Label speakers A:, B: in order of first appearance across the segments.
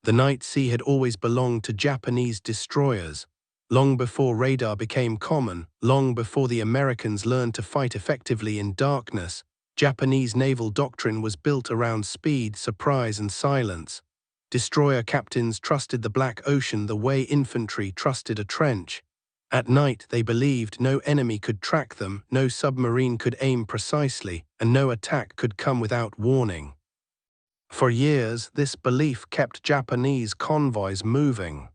A: The night sea had always belonged to Japanese destroyers, long before radar became common, long before the Americans learned to fight effectively in darkness. Japanese naval doctrine was built around speed, surprise, and silence. Destroyer captains trusted the Black Ocean the way infantry trusted a trench. At night, they believed no enemy could track them, no submarine could aim precisely, and no attack could come without warning. For years, this belief kept Japanese convoys moving.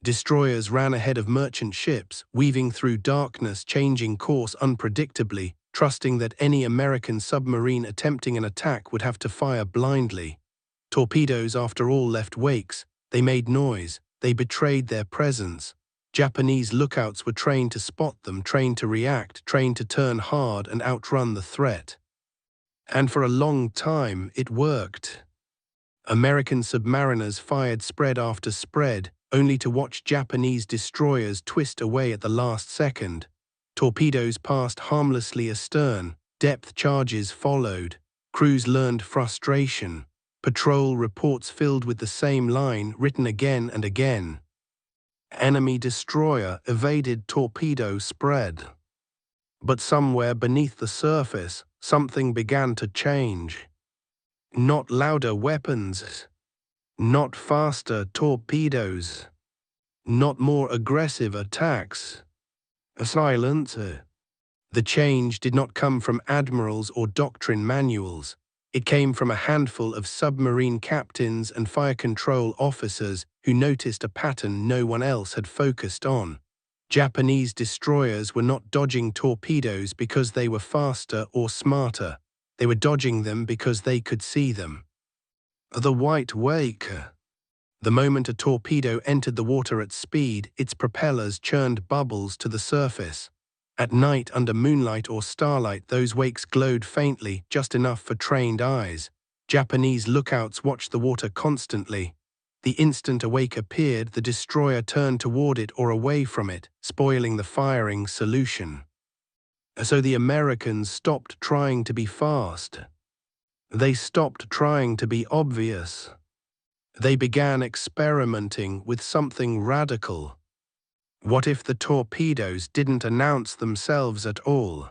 A: Destroyers ran ahead of merchant ships, weaving through darkness, changing course unpredictably, trusting that any American submarine attempting an attack would have to fire blindly. Torpedoes, after all, left wakes. They made noise. They betrayed their presence. Japanese lookouts were trained to spot them, trained to react, trained to turn hard and outrun the threat. And for a long time, it worked. American submariners fired spread after spread, only to watch Japanese destroyers twist away at the last second. Torpedoes passed harmlessly astern, depth charges followed, crews learned frustration, patrol reports filled with the same line written again and again. Enemy destroyer evaded torpedo spread. But somewhere beneath the surface, something began to change. Not louder weapons, not faster torpedoes, not more aggressive attacks. Silence. The change did not come from admirals or doctrine manuals. It came from a handful of submarine captains and fire control officers who noticed a pattern no one else had focused on. Japanese destroyers were not dodging torpedoes because they were faster or smarter. They were dodging them because they could see them. The white wake. The moment a torpedo entered the water at speed, its propellers churned bubbles to the surface. At night, under moonlight or starlight, those wakes glowed faintly, just enough for trained eyes. Japanese lookouts watched the water constantly. The instant a wake appeared, the destroyer turned toward it or away from it, spoiling the firing solution. So the Americans stopped trying to be fast. They stopped trying to be obvious. They began experimenting with something radical. What if the torpedoes didn't announce themselves at all?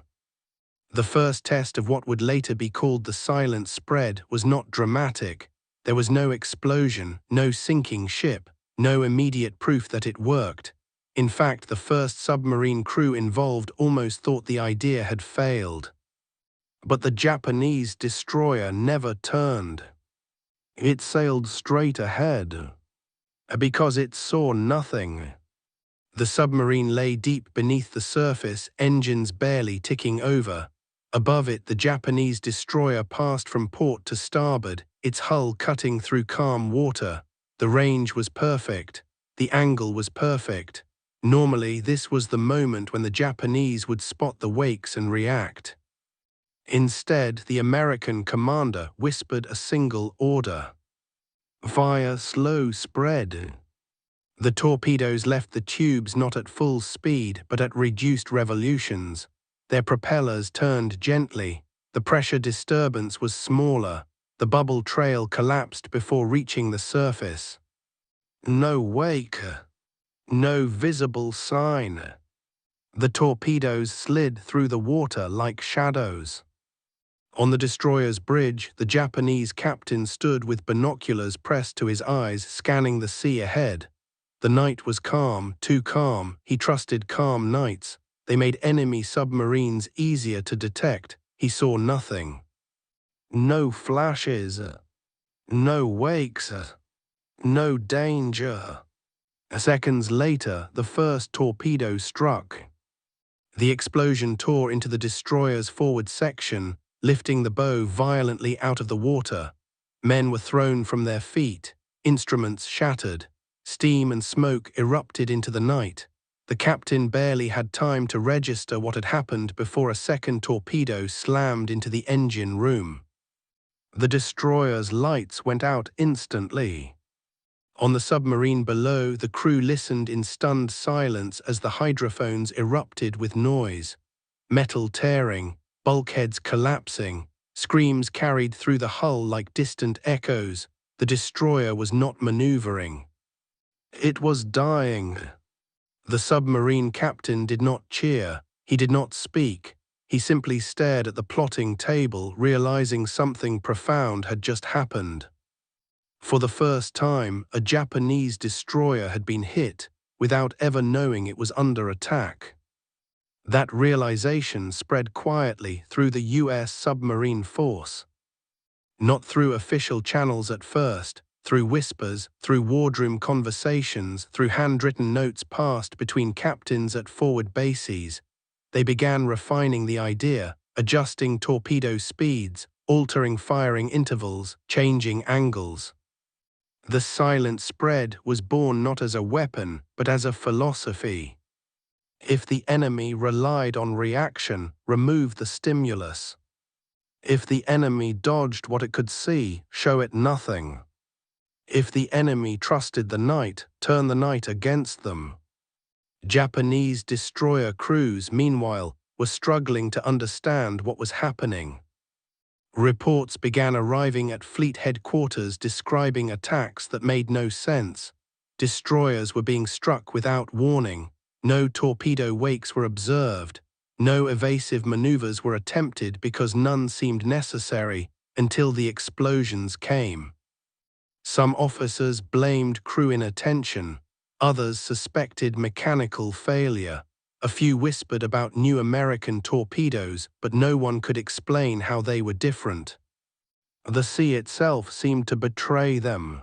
A: The first test of what would later be called the silent spread was not dramatic. There was no explosion, no sinking ship, no immediate proof that it worked. In fact, the first submarine crew involved almost thought the idea had failed. But the Japanese destroyer never turned. It sailed straight ahead, because it saw nothing. The submarine lay deep beneath the surface, engines barely ticking over. Above it, the Japanese destroyer passed from port to starboard, its hull cutting through calm water. The range was perfect. The angle was perfect. Normally, this was the moment when the Japanese would spot the wakes and react. Instead, the American commander whispered a single order. Fire slow spread. The torpedoes left the tubes not at full speed, but at reduced revolutions. Their propellers turned gently. The pressure disturbance was smaller. The bubble trail collapsed before reaching the surface. No wake. No visible sign. The torpedoes slid through the water like shadows. On the destroyer's bridge, the Japanese captain stood with binoculars pressed to his eyes, scanning the sea ahead. The night was calm, too calm. He trusted calm nights. They made enemy submarines easier to detect. He saw nothing. No flashes. No wakes. No danger. Seconds later, the first torpedo struck. The explosion tore into the destroyer's forward section, lifting the bow violently out of the water. Men were thrown from their feet. Instruments shattered. Steam and smoke erupted into the night. The captain barely had time to register what had happened before a second torpedo slammed into the engine room. The destroyer's lights went out instantly. On the submarine below, the crew listened in stunned silence as the hydrophones erupted with noise. Metal tearing, bulkheads collapsing, screams carried through the hull like distant echoes. The destroyer was not maneuvering. It was dying. The submarine captain did not cheer. He did not speak. He simply stared at the plotting table, realizing something profound had just happened. For the first time, a Japanese destroyer had been hit without ever knowing it was under attack. That realization spread quietly through the US submarine force. Not through official channels at first, through whispers, through wardroom conversations, through handwritten notes passed between captains at forward bases. They began refining the idea, adjusting torpedo speeds, altering firing intervals, changing angles. The silent spread was born not as a weapon, but as a philosophy. If the enemy relied on reaction, remove the stimulus. If the enemy dodged what it could see, show it nothing. If the enemy trusted the night, turn the night against them. Japanese destroyer crews, meanwhile, were struggling to understand what was happening. Reports began arriving at fleet headquarters describing attacks that made no sense. Destroyers were being struck without warning. No torpedo wakes were observed. No evasive maneuvers were attempted because none seemed necessary until the explosions came. Some officers blamed crew inattention. Others suspected mechanical failure. A few whispered about new American torpedoes, but no one could explain how they were different. The sea itself seemed to betray them.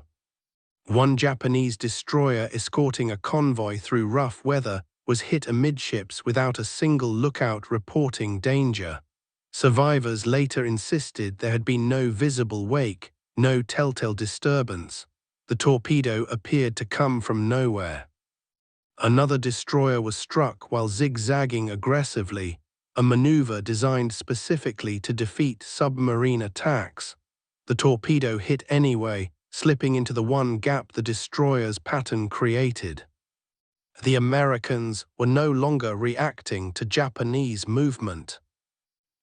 A: One Japanese destroyer escorting a convoy through rough weather was hit amidships without a single lookout reporting danger. Survivors later insisted there had been no visible wake, no telltale disturbance. The torpedo appeared to come from nowhere. Another destroyer was struck while zigzagging aggressively, a maneuver designed specifically to defeat submarine attacks. The torpedo hit anyway, slipping into the one gap the destroyer's pattern created. The Americans were no longer reacting to Japanese movement.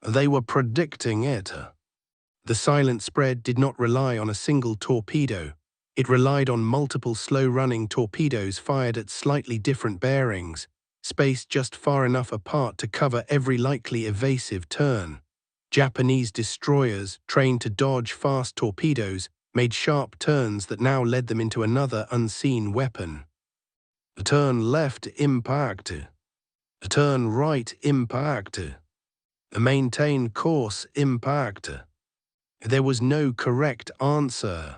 A: They were predicting it. The silent spread did not rely on a single torpedo. It relied on multiple slow-running torpedoes fired at slightly different bearings, spaced just far enough apart to cover every likely evasive turn. Japanese destroyers, trained to dodge fast torpedoes, made sharp turns that now led them into another unseen weapon. Turn left, impact. Turn right, impact. Maintain course, impact. There was no correct answer.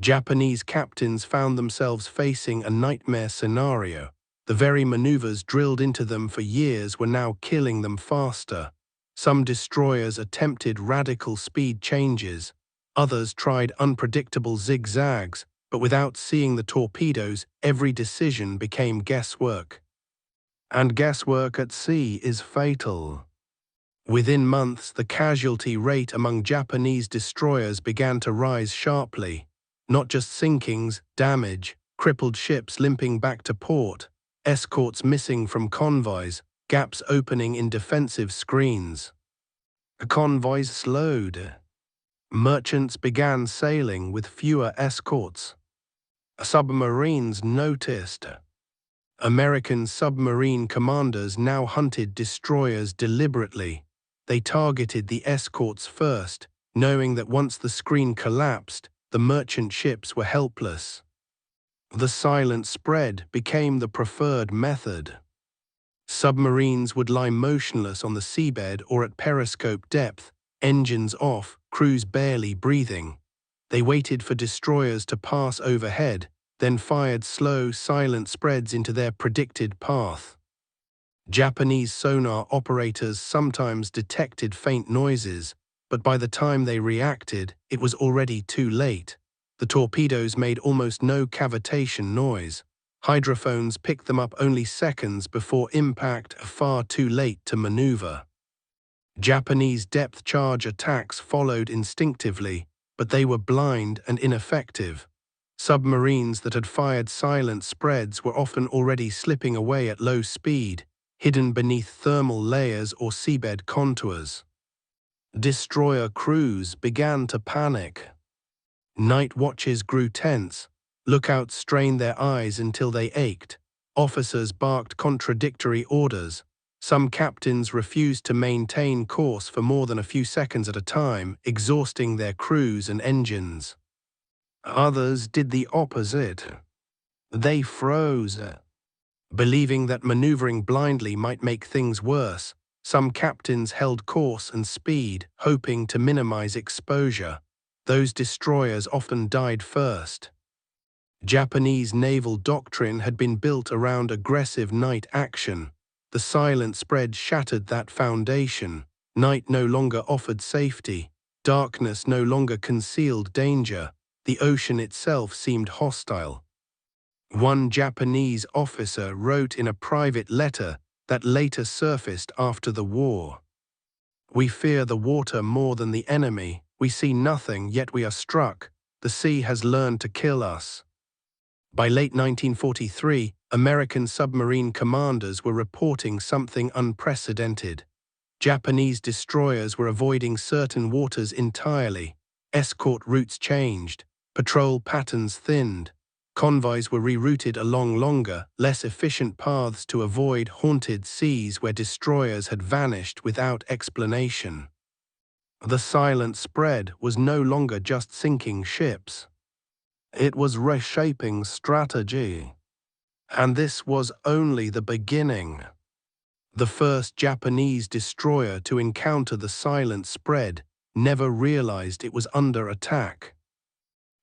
A: Japanese captains found themselves facing a nightmare scenario. The very maneuvers drilled into them for years were now killing them faster. Some destroyers attempted radical speed changes. Others tried unpredictable zigzags, but without seeing the torpedoes, every decision became guesswork. And guesswork at sea is fatal. Within months, the casualty rate among Japanese destroyers began to rise sharply. Not just sinkings, damage, crippled ships limping back to port, escorts missing from convoys, gaps opening in defensive screens. Convoys slowed. Merchants began sailing with fewer escorts. Submarines noticed. American submarine commanders now hunted destroyers deliberately. They targeted the escorts first, knowing that once the screen collapsed, the merchant ships were helpless. The silent spread became the preferred method. Submarines would lie motionless on the seabed or at periscope depth, engines off, crews barely breathing. They waited for destroyers to pass overhead, then fired slow, silent spreads into their predicted path. Japanese sonar operators sometimes detected faint noises, but by the time they reacted, it was already too late. The torpedoes made almost no cavitation noise. Hydrophones picked them up only seconds before impact, far too late to maneuver. Japanese depth charge attacks followed instinctively, but they were blind and ineffective. Submarines that had fired silent spreads were often already slipping away at low speed, hidden beneath thermal layers or seabed contours. Destroyer crews began to panic. Night watches grew tense. Lookouts strained their eyes until they ached. Officers barked contradictory orders. Some captains refused to maintain course for more than a few seconds at a time, exhausting their crews and engines. Others did the opposite. They froze. Believing that maneuvering blindly might make things worse, some captains held course and speed, hoping to minimize exposure. Those destroyers often died first. Japanese naval doctrine had been built around aggressive night action. The silent spread shattered that foundation. Night no longer offered safety. Darkness no longer concealed danger. The ocean itself seemed hostile. One Japanese officer wrote in a private letter that later surfaced after the war. "We fear the water more than the enemy. We see nothing, yet we are struck. The sea has learned to kill us." By late 1943, American submarine commanders were reporting something unprecedented. Japanese destroyers were avoiding certain waters entirely. Escort routes changed. Patrol patterns thinned. Convoys were rerouted along longer, less efficient paths to avoid haunted seas where destroyers had vanished without explanation. The silent spread was no longer just sinking ships. It was reshaping strategy. And this was only the beginning. The first Japanese destroyer to encounter the silent spread never realized it was under attack.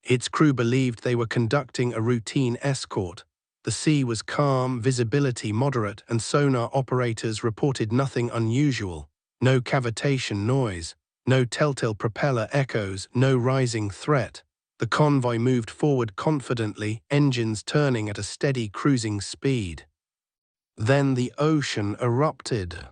A: Its crew believed they were conducting a routine escort. The sea was calm, visibility moderate, and sonar operators reported nothing unusual. No cavitation noise, no telltale propeller echoes, no rising threat. The convoy moved forward confidently, engines turning at a steady cruising speed. Then the ocean erupted.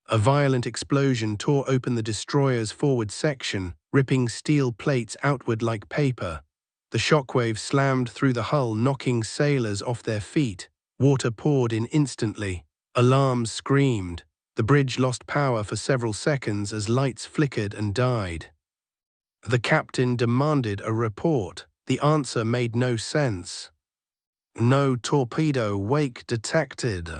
A: A violent explosion tore open the destroyer's forward section, ripping steel plates outward like paper. The shockwave slammed through the hull, knocking sailors off their feet. Water poured in instantly. Alarms screamed. The bridge lost power for several seconds as lights flickered and died. The captain demanded a report. The answer made no sense. "No torpedo wake detected."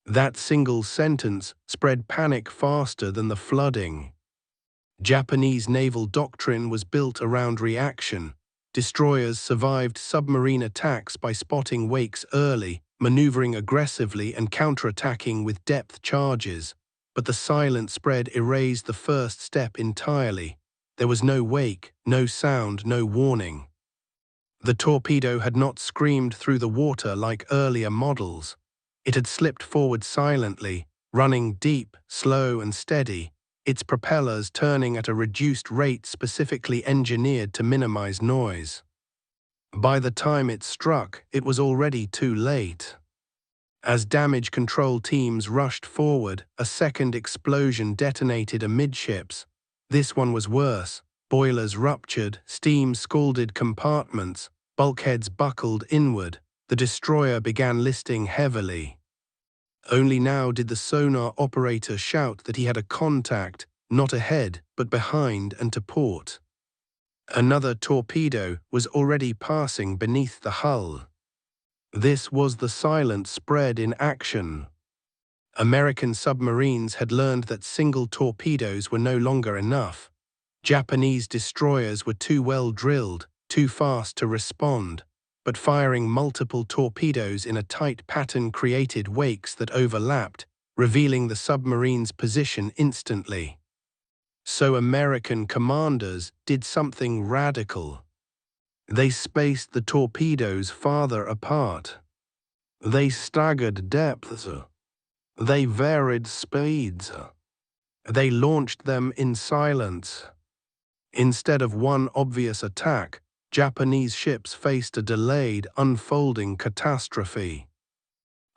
A: That single sentence spread panic faster than the flooding. Japanese naval doctrine was built around reaction. Destroyers survived submarine attacks by spotting wakes early, maneuvering aggressively and counterattacking with depth charges. But the silent spread erased the first step entirely. There was no wake, no sound, no warning. The torpedo had not screamed through the water like earlier models. It had slipped forward silently, running deep, slow and steady, its propellers turning at a reduced rate specifically engineered to minimize noise. By the time it struck, it was already too late. As damage control teams rushed forward, a second explosion detonated amidships. This one was worse. Boilers ruptured, steam scalded compartments, bulkheads buckled inward. The destroyer began listing heavily. Only now did the sonar operator shout that he had a contact, not ahead, but behind and to port. Another torpedo was already passing beneath the hull. This was the silent spread in action. American submarines had learned that single torpedoes were no longer enough. Japanese destroyers were too well drilled, too fast to respond, but firing multiple torpedoes in a tight pattern created wakes that overlapped, revealing the submarine's position instantly. So American commanders did something radical. They spaced the torpedoes farther apart. They staggered depths. They varied speeds. They launched them in silence. Instead of one obvious attack, Japanese ships faced a delayed, unfolding catastrophe.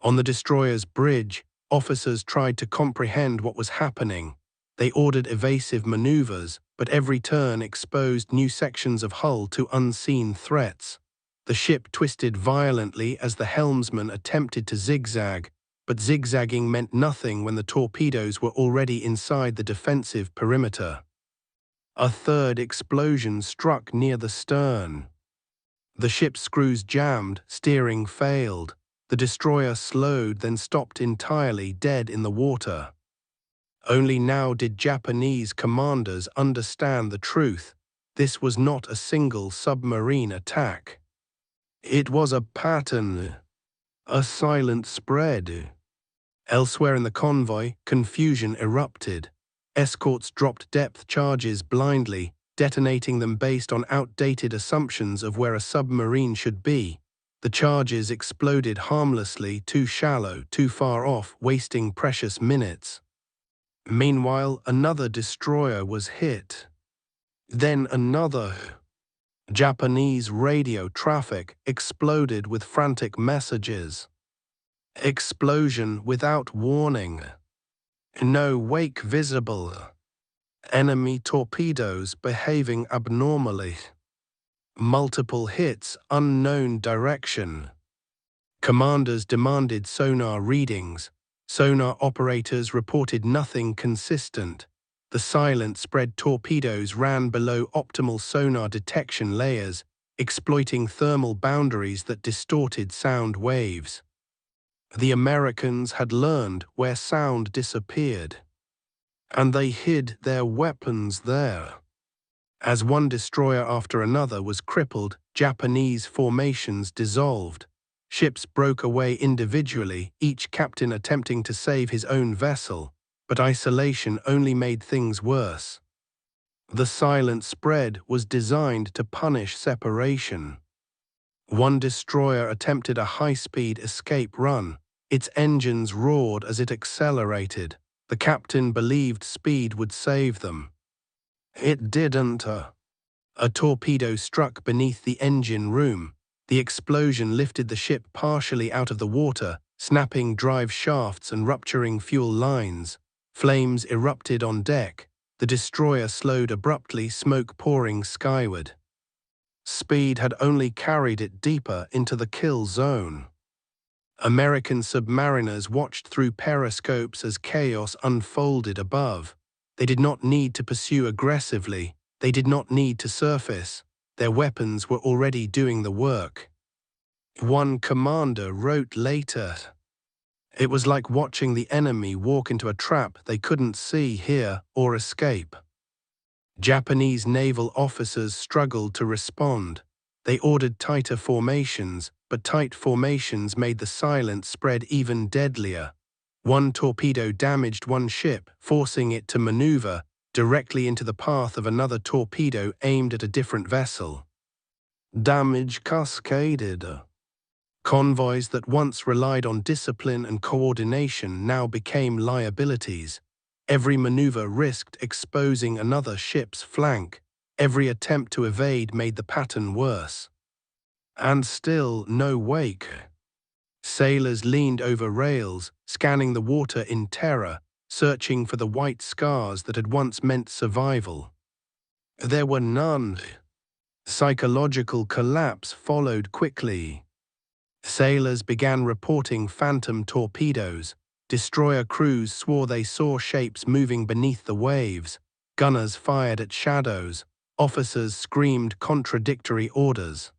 A: On the destroyer's bridge, officers tried to comprehend what was happening. They ordered evasive maneuvers, but every turn exposed new sections of hull to unseen threats. The ship twisted violently as the helmsman attempted to zigzag, but zigzagging meant nothing when the torpedoes were already inside the defensive perimeter. A third explosion struck near the stern. The ship's screws jammed, steering failed. The destroyer slowed, then stopped entirely, dead in the water. Only now did Japanese commanders understand the truth. This was not a single submarine attack. It was a pattern, a silent spread. Elsewhere in the convoy, confusion erupted. Escorts dropped depth charges blindly, detonating them based on outdated assumptions of where a submarine should be. The charges exploded harmlessly, too shallow, too far off, wasting precious minutes. Meanwhile, another destroyer was hit. Then another. Japanese radio traffic exploded with frantic messages. Explosion without warning. No wake visible. Enemy torpedoes behaving abnormally. Multiple hits, unknown direction. Commanders demanded sonar readings. Sonar operators reported nothing consistent. The silent spread torpedoes ran below optimal sonar detection layers, exploiting thermal boundaries that distorted sound waves. The Americans had learned where sound disappeared, and they hid their weapons there. As one destroyer after another was crippled, Japanese formations dissolved. Ships broke away individually, each captain attempting to save his own vessel, but isolation only made things worse. The silent spread was designed to punish separation. One destroyer attempted a high-speed escape run. Its engines roared as it accelerated. The captain believed speed would save them. It didn't. A torpedo struck beneath the engine room. The explosion lifted the ship partially out of the water, snapping drive shafts and rupturing fuel lines. Flames erupted on deck. The destroyer slowed abruptly, smoke pouring skyward. Speed had only carried it deeper into the kill zone. American submariners watched through periscopes as chaos unfolded above. They did not need to pursue aggressively. They did not need to surface. Their weapons were already doing the work. One commander wrote later, "It was like watching the enemy walk into a trap they couldn't see, hear, or escape." Japanese naval officers struggled to respond. They ordered tighter formations, but tight formations made the silent spread even deadlier. One torpedo damaged one ship, forcing it to maneuver directly into the path of another torpedo aimed at a different vessel. Damage cascaded. Convoys that once relied on discipline and coordination now became liabilities. Every maneuver risked exposing another ship's flank. Every attempt to evade made the pattern worse. And still no wake. Sailors leaned over rails, scanning the water in terror, searching for the white scars that had once meant survival. There were none. Psychological collapse followed quickly. Sailors began reporting phantom torpedoes. Destroyer crews swore they saw shapes moving beneath the waves. Gunners fired at shadows. Officers screamed contradictory orders.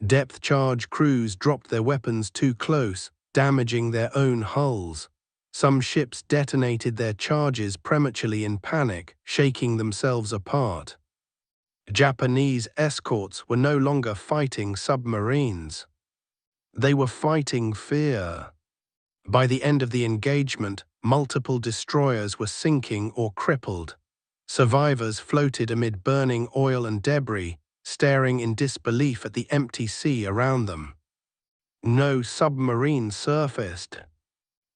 A: Depth charge crews dropped their weapons too close, damaging their own hulls. Some ships detonated their charges prematurely in panic, shaking themselves apart. Japanese escorts were no longer fighting submarines. They were fighting fear. By the end of the engagement, multiple destroyers were sinking or crippled. Survivors floated amid burning oil and debris, staring in disbelief at the empty sea around them. No submarine surfaced.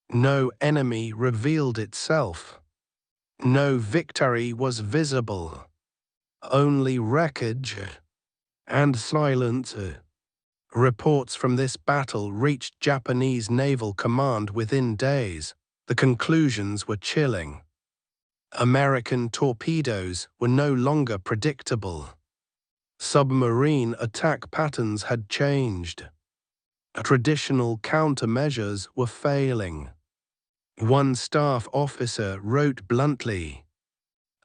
A: No enemy revealed itself. No victory was visible. Only wreckage and silence. Reports from this battle reached Japanese Naval Command within days. The conclusions were chilling. American torpedoes were no longer predictable. Submarine attack patterns had changed. Traditional countermeasures were failing. One staff officer wrote bluntly,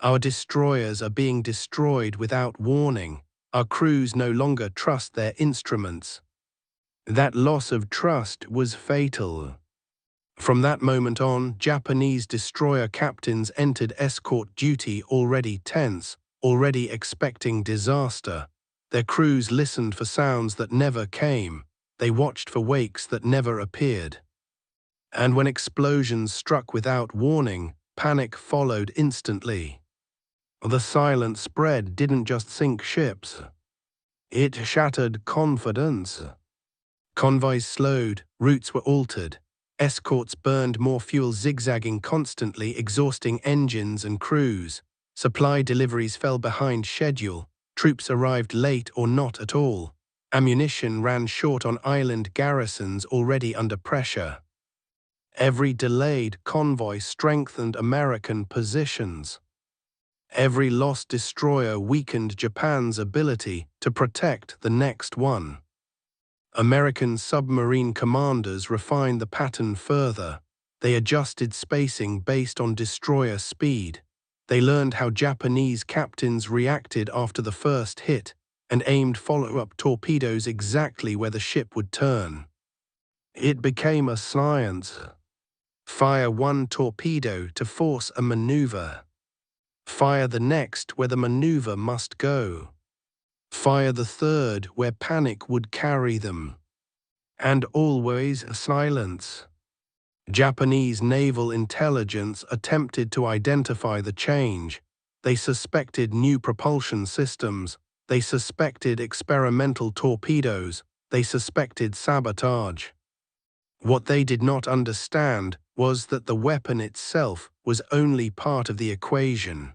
A: Our destroyers are being destroyed without warning. Our crews no longer trust their instruments. That loss of trust was fatal. From that moment on, Japanese destroyer captains entered escort duty already tense, already expecting disaster. Their crews listened for sounds that never came. They watched for wakes that never appeared. And when explosions struck without warning, panic followed instantly. The silent spread didn't just sink ships. It shattered confidence. Convoys slowed, routes were altered. Escorts burned more fuel, zigzagging constantly, exhausting engines and crews. Supply deliveries fell behind schedule. Troops arrived late or not at all. Ammunition ran short on island garrisons already under pressure. Every delayed convoy strengthened American positions. Every lost destroyer weakened Japan's ability to protect the next one. American submarine commanders refined the pattern further. They adjusted spacing based on destroyer speed. They learned how Japanese captains reacted after the first hit and aimed follow-up torpedoes exactly where the ship would turn. It became a science. Fire one torpedo to force a maneuver. Fire the next where the maneuver must go. Fire the third where panic would carry them. And always silence. Japanese naval intelligence attempted to identify the change. They suspected new propulsion systems. They suspected experimental torpedoes. They suspected sabotage. What they did not understand was that the weapon itself was only part of the equation.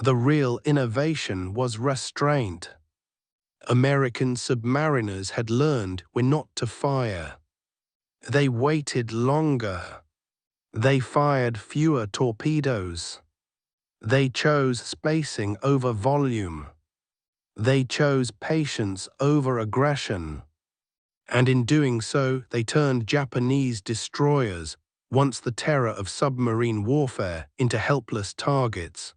A: The real innovation was restraint. American submariners had learned when not to fire. They waited longer. They fired fewer torpedoes. They chose spacing over volume. They chose patience over aggression. And in doing so, they turned Japanese destroyers, once the terror of submarine warfare, into helpless targets.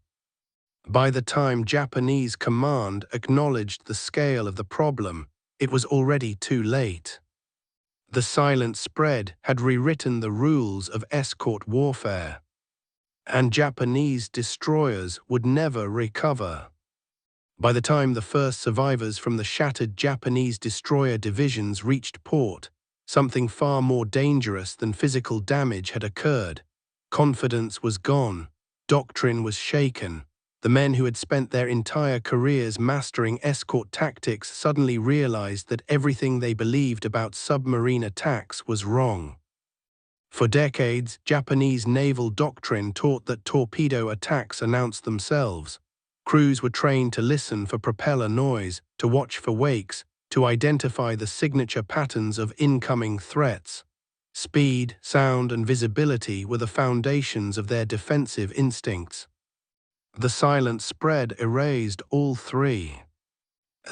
A: By the time Japanese command acknowledged the scale of the problem, it was already too late. The silent spread had rewritten the rules of escort warfare, and Japanese destroyers would never recover. By the time the first survivors from the shattered Japanese destroyer divisions reached port, something far more dangerous than physical damage had occurred. Confidence was gone. Doctrine was shaken. The men who had spent their entire careers mastering escort tactics suddenly realized that everything they believed about submarine attacks was wrong. For decades, Japanese naval doctrine taught that torpedo attacks announced themselves. Crews were trained to listen for propeller noise, to watch for wakes, to identify the signature patterns of incoming threats. Speed, sound, and visibility were the foundations of their defensive instincts. The silent spread erased all three.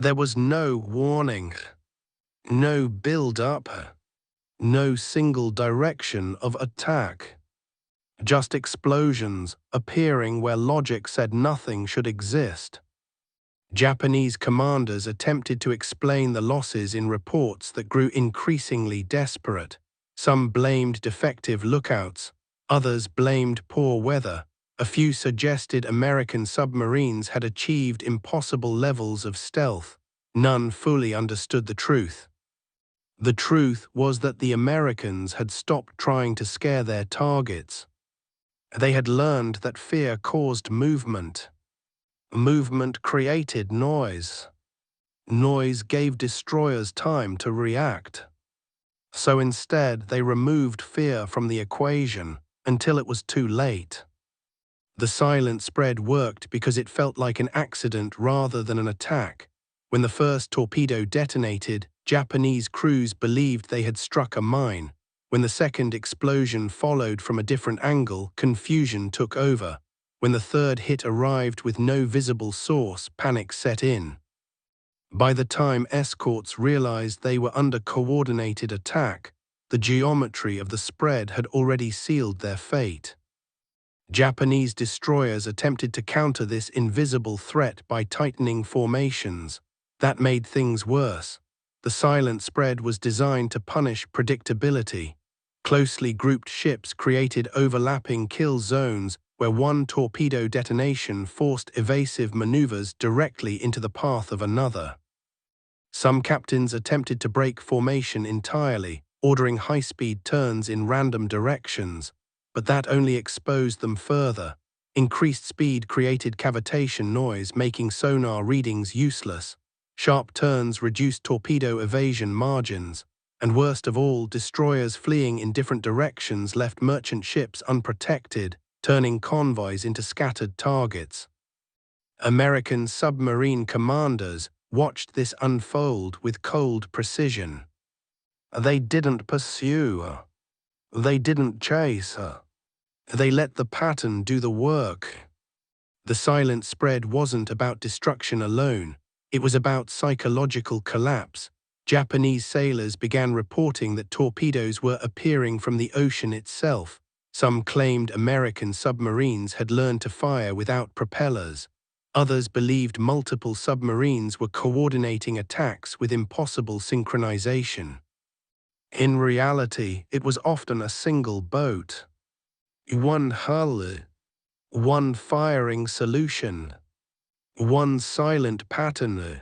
A: There was no warning, no build-up, no single direction of attack. Just explosions appearing where logic said nothing should exist. Japanese commanders attempted to explain the losses in reports that grew increasingly desperate. Some blamed defective lookouts, others blamed poor weather. A few suggested American submarines had achieved impossible levels of stealth. None fully understood the truth. The truth was that the Americans had stopped trying to scare their targets. They had learned that fear caused movement. Movement created noise. Noise gave destroyers time to react. So instead, they removed fear from the equation until it was too late. The silent spread worked because it felt like an accident rather than an attack. When the first torpedo detonated, Japanese crews believed they had struck a mine. When the second explosion followed from a different angle, confusion took over. When the third hit arrived with no visible source, panic set in. By the time escorts realized they were under coordinated attack, the geometry of the spread had already sealed their fate. Japanese destroyers attempted to counter this invisible threat by tightening formations. That made things worse. The silent spread was designed to punish predictability. Closely grouped ships created overlapping kill zones where one torpedo detonation forced evasive maneuvers directly into the path of another. Some captains attempted to break formation entirely, ordering high-speed turns in random directions, but that only exposed them further. Increased speed created cavitation noise, making sonar readings useless. Sharp turns reduced torpedo evasion margins, and worst of all, destroyers fleeing in different directions left merchant ships unprotected, turning convoys into scattered targets. American submarine commanders watched this unfold with cold precision. They didn't pursue. They didn't chase. They let the pattern do the work. The silent spread wasn't about destruction alone. It was about psychological collapse. Japanese sailors began reporting that torpedoes were appearing from the ocean itself. Some claimed American submarines had learned to fire without propellers. Others believed multiple submarines were coordinating attacks with impossible synchronization. In reality, it was often a single boat. One hull. One firing solution. One silent pattern.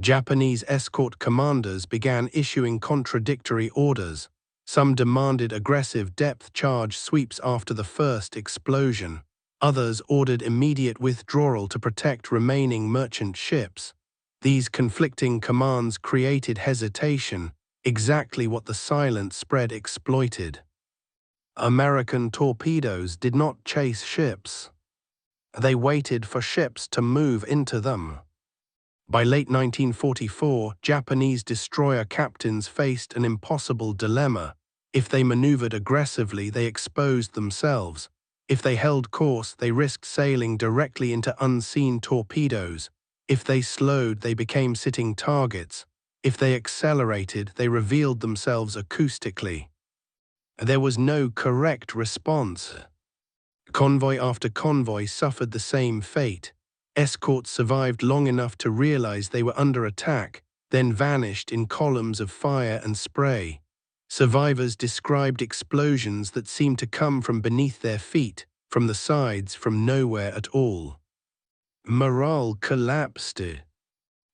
A: Japanese escort commanders began issuing contradictory orders. Some demanded aggressive depth charge sweeps after the first explosion. Others ordered immediate withdrawal to protect remaining merchant ships. These conflicting commands created hesitation, exactly what the silent spread exploited. American torpedoes did not chase ships. They waited for ships to move into them. By late 1944, Japanese destroyer captains faced an impossible dilemma. If they maneuvered aggressively, they exposed themselves. If they held course, they risked sailing directly into unseen torpedoes. If they slowed, they became sitting targets. If they accelerated, they revealed themselves acoustically. There was no correct response. Convoy after convoy suffered the same fate. Escorts survived long enough to realize they were under attack, then vanished in columns of fire and spray. Survivors described explosions that seemed to come from beneath their feet, from the sides, from nowhere at all. Morale collapsed.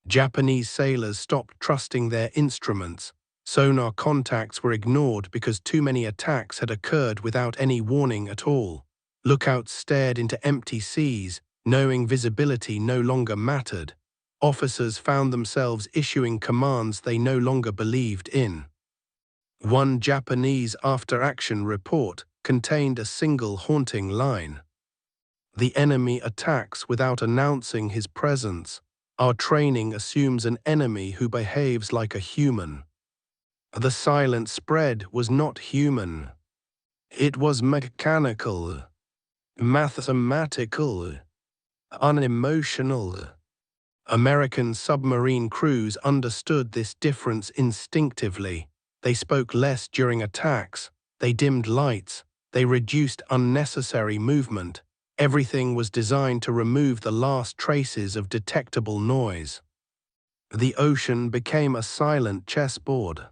A: Japanese sailors stopped trusting their instruments. Sonar contacts were ignored because too many attacks had occurred without any warning at all. Lookouts stared into empty seas, knowing visibility no longer mattered. Officers found themselves issuing commands they no longer believed in. One Japanese after-action report contained a single haunting line. The enemy attacks without announcing his presence. Our training assumes an enemy who behaves like a human. The silent spread was not human. It was mechanical, mathematical, unemotional. American submarine crews understood this difference instinctively. They spoke less during attacks, they dimmed lights, they reduced unnecessary movement. Everything was designed to remove the last traces of detectable noise. The ocean became a silent chessboard.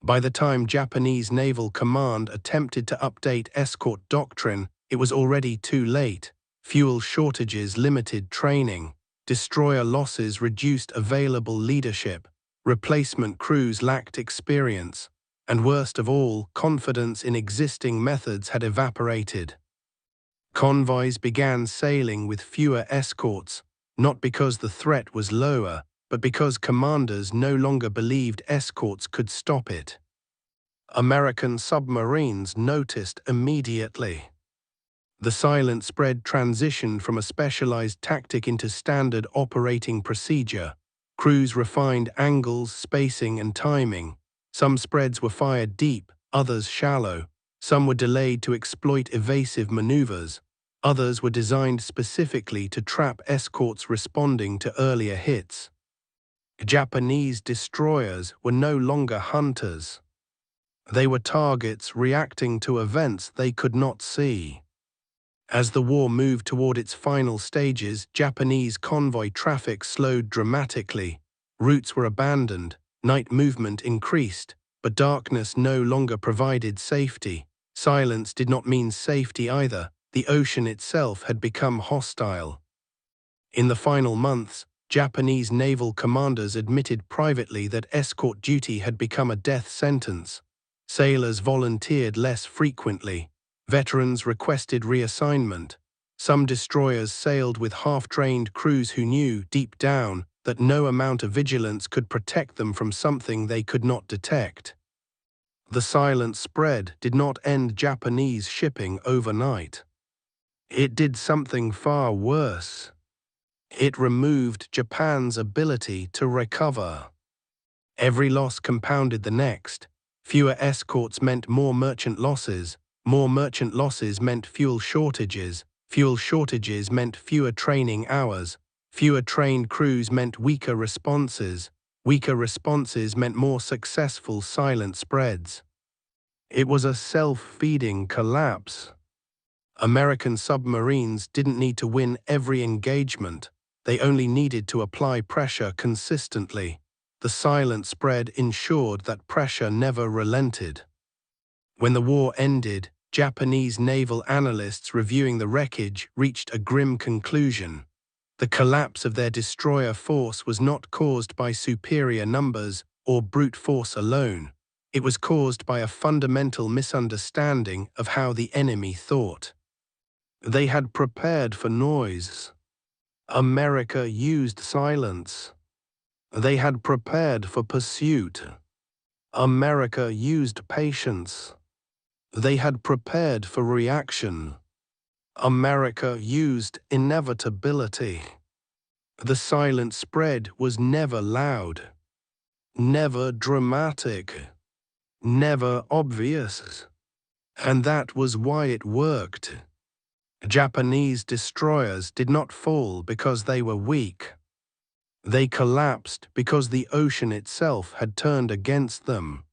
A: By the time Japanese Naval Command attempted to update escort doctrine, it was already too late. Fuel shortages limited training. Destroyer losses reduced available leadership. Replacement crews lacked experience. And worst of all, confidence in existing methods had evaporated. Convoys began sailing with fewer escorts, not because the threat was lower, but because commanders no longer believed escorts could stop it. American submarines noticed immediately. The silent spread transitioned from a specialized tactic into standard operating procedure. Crews refined angles, spacing, and timing. Some spreads were fired deep, others shallow. Some were delayed to exploit evasive maneuvers. Others were designed specifically to trap escorts responding to earlier hits. Japanese destroyers were no longer hunters. They were targets reacting to events they could not see. As the war moved toward its final stages, Japanese convoy traffic slowed dramatically. Routes were abandoned, night movement increased, but darkness no longer provided safety. Silence did not mean safety either. The ocean itself had become hostile. In the final months, Japanese naval commanders admitted privately that escort duty had become a death sentence. Sailors volunteered less frequently. Veterans requested reassignment. Some destroyers sailed with half-trained crews who knew, deep down, that no amount of vigilance could protect them from something they could not detect. The silent spread did not end Japanese shipping overnight. It did something far worse. It removed Japan's ability to recover. Every loss compounded the next. Fewer escorts meant more merchant losses. More merchant losses meant fuel shortages. Fuel shortages meant fewer training hours. Fewer trained crews meant weaker responses. Weaker responses meant more successful silent spreads. It was a self-feeding collapse. American submarines didn't need to win every engagement. They only needed to apply pressure consistently. The silent spread ensured that pressure never relented. When the war ended, Japanese naval analysts reviewing the wreckage reached a grim conclusion. The collapse of their destroyer force was not caused by superior numbers or brute force alone. It was caused by a fundamental misunderstanding of how the enemy thought. They had prepared for noise. America used silence. They had prepared for pursuit. America used patience. They had prepared for reaction. America used inevitability. The silent spread was never loud, never dramatic, never obvious. And that was why it worked. Japanese destroyers did not fall because they were weak. They collapsed because the ocean itself had turned against them.